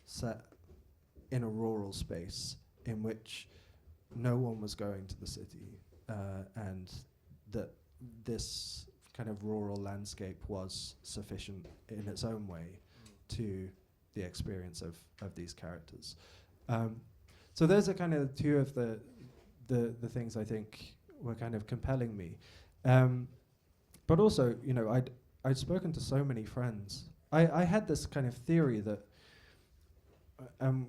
set in a rural space in which no one was going to the city, and that this kind of rural landscape was sufficient in its own way to the experience of these characters. So those are kind of two of the things I think were kind of compelling me. But also, you know, I'd spoken to so many friends. I had this kind of theory that,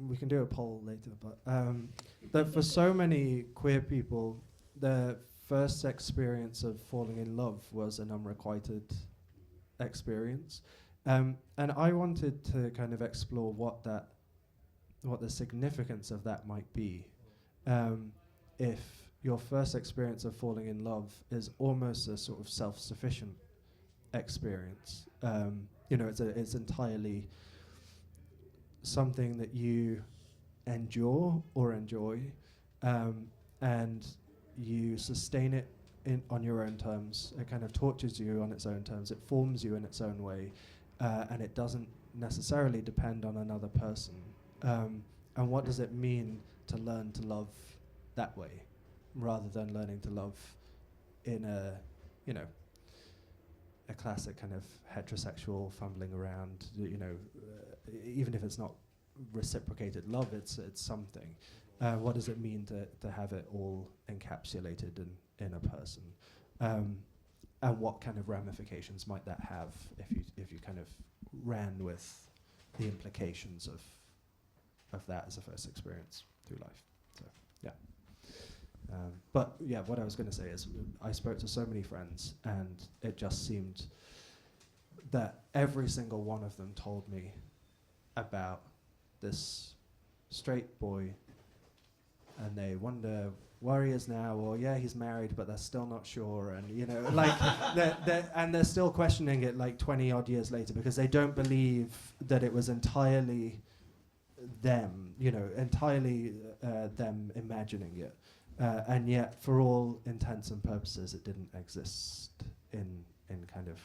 we can do a poll later, but that for so many queer people, their first experience of falling in love was an unrequited experience. And I wanted to kind of explore what the significance of that might be. If your first experience of falling in love is almost a sort of self-sufficient experience, you know, it's entirely something that you endure or enjoy, and you sustain it on your own terms. It kind of tortures you on its own terms. It forms you in its own way, and it doesn't necessarily depend on another person. And what does it mean to learn to love that way, rather than learning to love in a, you know, a classic kind of heterosexual fumbling around, you know, even if it's not reciprocated love, it's something. What does it mean to have it all encapsulated in a person? And what kind of ramifications might that have if you kind of ran with the implications of that as a first experience through life? So, yeah. But yeah, what I was going to say is I spoke to so many friends, and it just seemed that every single one of them told me about this straight boy, and they wonder where he is now, or yeah, he's married, but they're still not sure, and you know, like, they're still questioning it like 20 odd years later, because they don't believe that it was entirely them, you know, entirely them imagining it. And yet, for all intents and purposes, it didn't exist in kind of,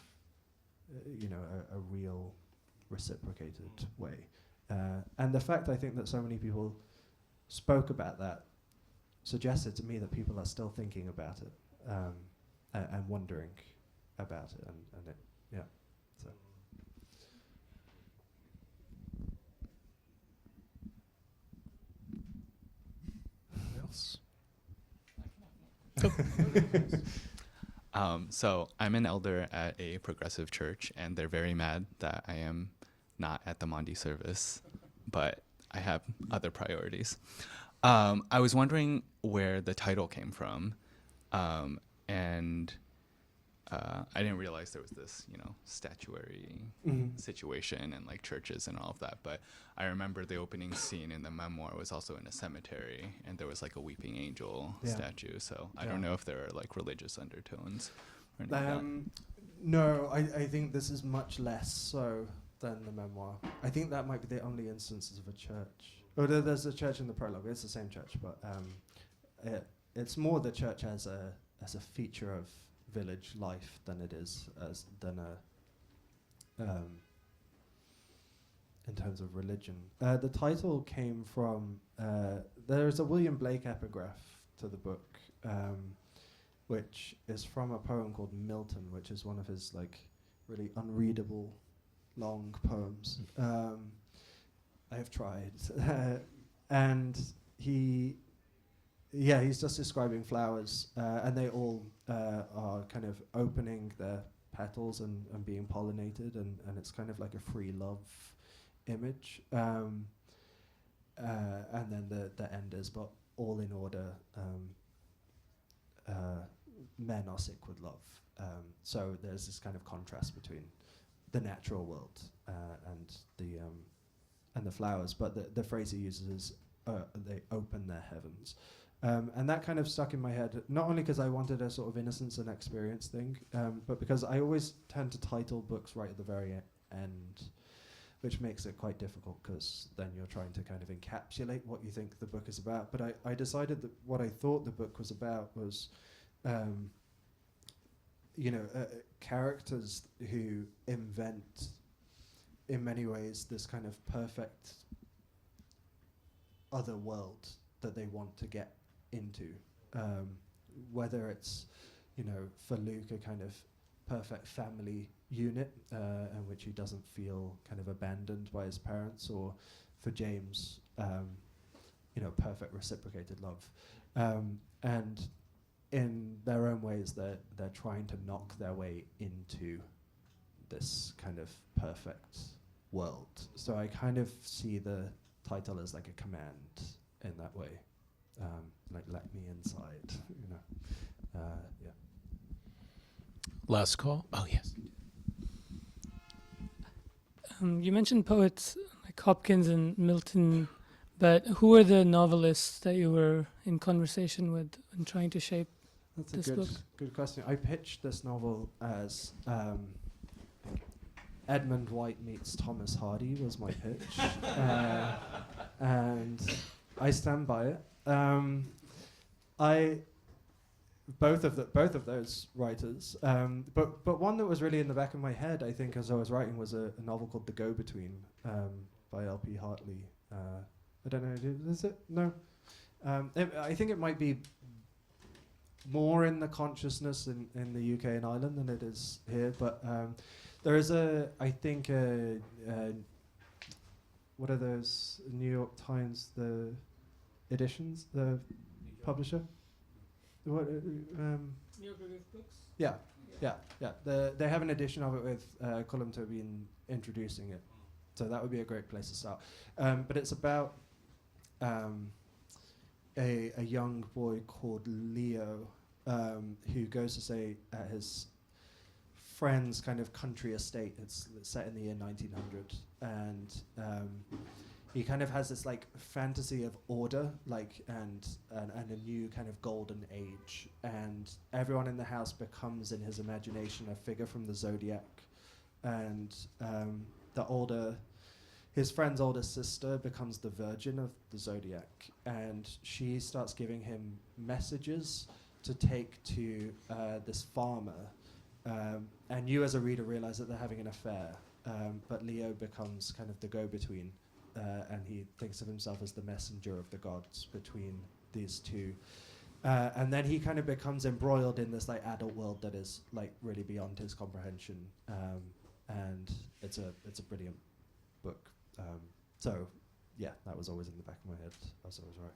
you know, a real reciprocated way. And the fact, I think, that so many people spoke about that suggested to me that people are still thinking about it, and wondering about it, and it, yeah. So. Else? So I'm an elder at a progressive church, and they're very mad that I am not at the Mondi service, but I have other priorities. I was wondering where the title came from, and I didn't realize there was this, you know, statuary situation and like churches and all of that. But I remember the opening scene in the memoir was also in a cemetery, and there was like a weeping angel statue. So I don't know if there are like religious undertones or anything like that. No, I think this is much less so than the memoir. I think that might be the only instances of a church. Oh, there's a church in the prologue. It's the same church, but it's more the church as a feature of village life than it is in terms of religion. The title came from there's a William Blake epigraph to the book, which is from a poem called Milton, which is one of his like really unreadable long poems. I have tried, and he's just describing flowers, and they all are kind of opening their petals and being pollinated, and it's kind of like a free love image. And then the end is, but all in order, men are sick with love. So there's this kind of contrast between the natural world and and the flowers, but the phrase he uses is they open their heavens. And that kind of stuck in my head, not only because I wanted a sort of innocence and experience thing, but because I always tend to title books right at the very end, which makes it quite difficult because then you're trying to kind of encapsulate what you think the book is about. But I decided that what I thought the book was about was, characters who invent, in many ways, this kind of perfect other world that they want to get into, whether it's, for Luke, a kind of perfect family unit in which he doesn't feel kind of abandoned by his parents, or for James, perfect reciprocated love. And in their own ways, they're trying to knock their way into this kind of perfect world. So I kind of see the title as like a command in that way. Like, let me inside, yeah. Last call. Oh, yes. You mentioned poets like Hopkins and Milton, but who were the novelists that you were in conversation with and trying to shape That's this a book? good question. I pitched this novel as Edmund White meets Thomas Hardy was my pitch, and I stand by it. Both of those writers, but one that was really in the back of my head, I think, as I was writing, was a novel called The Go-Between by L.P. Hartley. I don't know, is it? No. I think it might be more in the consciousness in the UK and Ireland than it is here, but there is what are those New York Times, the editions, the publisher? What? New York Review of Books? Yeah. They have an edition of it with Colm Tobin introducing it, so that would be a great place to start. But it's about a young boy called Leo who goes to stay at his friend's kind of country estate. It's set in the year 1900, and he kind of has this like fantasy of order, like and a new kind of golden age, and everyone in the house becomes in his imagination a figure from the zodiac, and his friend's older sister becomes the Virgin of the Zodiac, and she starts giving him messages to take to this farmer, and you as a reader realize that they're having an affair, but Leo becomes kind of the go-between, and he thinks of himself as the messenger of the gods between these two. And then he kind of becomes embroiled in this like adult world that is like really beyond his comprehension, and it's a brilliant book. So, yeah, that was always in the back of my head as I was writing.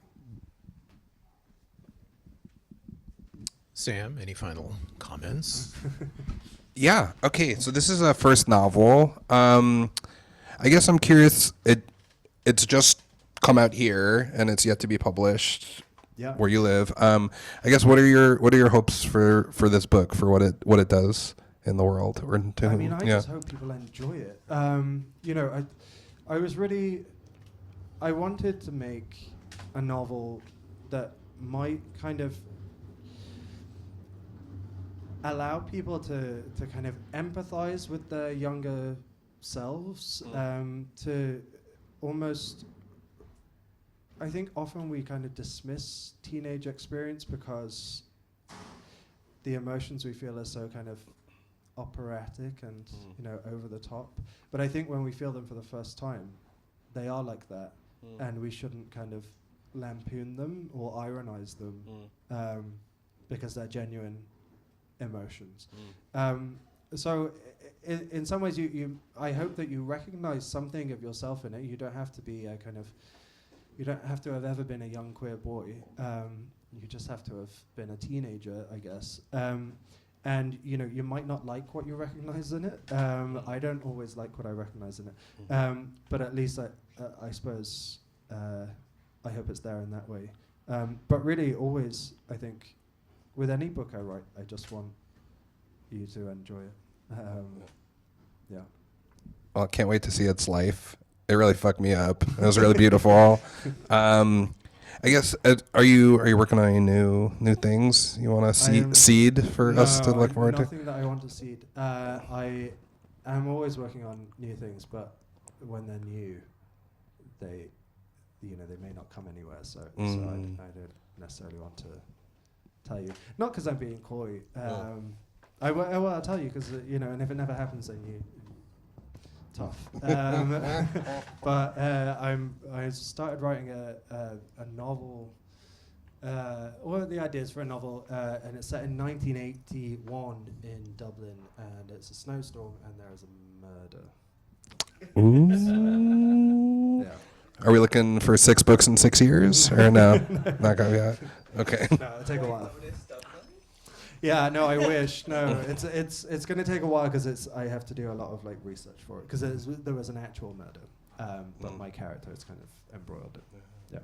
Sam, any final comments? Yeah. Okay. So this is a first novel. I guess I'm curious. It's just come out here and it's yet to be published. Yeah. Where you live. I guess what are your hopes for this book, for what it does in the world, or to I whom? mean, I just hope people enjoy it. I wanted to make a novel that might kind of allow people to kind of empathize with their younger selves, to almost, I think often we kind of dismiss teenage experience because the emotions we feel are so kind of operatic and over the top. But I think when we feel them for the first time, they are like that, and we shouldn't kind of lampoon them or ironize them because they're genuine emotions. So in some ways, I hope that you recognize something of yourself in it. You don't have to be a kind of, you don't have to have ever been a young queer boy. You just have to have been a teenager, I guess. And you might not like what you recognize in it. I don't always like what I recognize in it. But at least I suppose I hope it's there in that way. But really, always, I think, with any book I write, I just want you to enjoy it. Yeah. Well, can't wait to see its life really fucked me up. It was really beautiful. I guess are you working on any new things you want to seed for us to look forward to? Nothing that I want to seed. I am always working on new things, but when they're new, they may not come anywhere. So I don't necessarily want to tell you. Not because I'm being coy. I'll tell you because and if it never happens, then you. Tough. But I started writing a novel. One of the ideas for a novel, and it's set in 1981 in Dublin, and it's a snowstorm, and there is a murder. Yeah. Are we looking for 6 books in 6 years, or no? Not gonna be that. Okay. No, it'll take a while. Yeah, no, I wish. No, it's going to take a while because I have to do a lot of like research for it because there was an actual murder, but my character is kind of embroiled it. Yeah.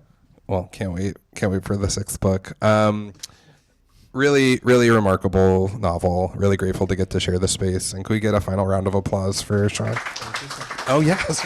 Well, can't wait for the 6th book. Really, really remarkable novel. Really grateful to get to share the space. And could we get a final round of applause for Seán? Oh yes.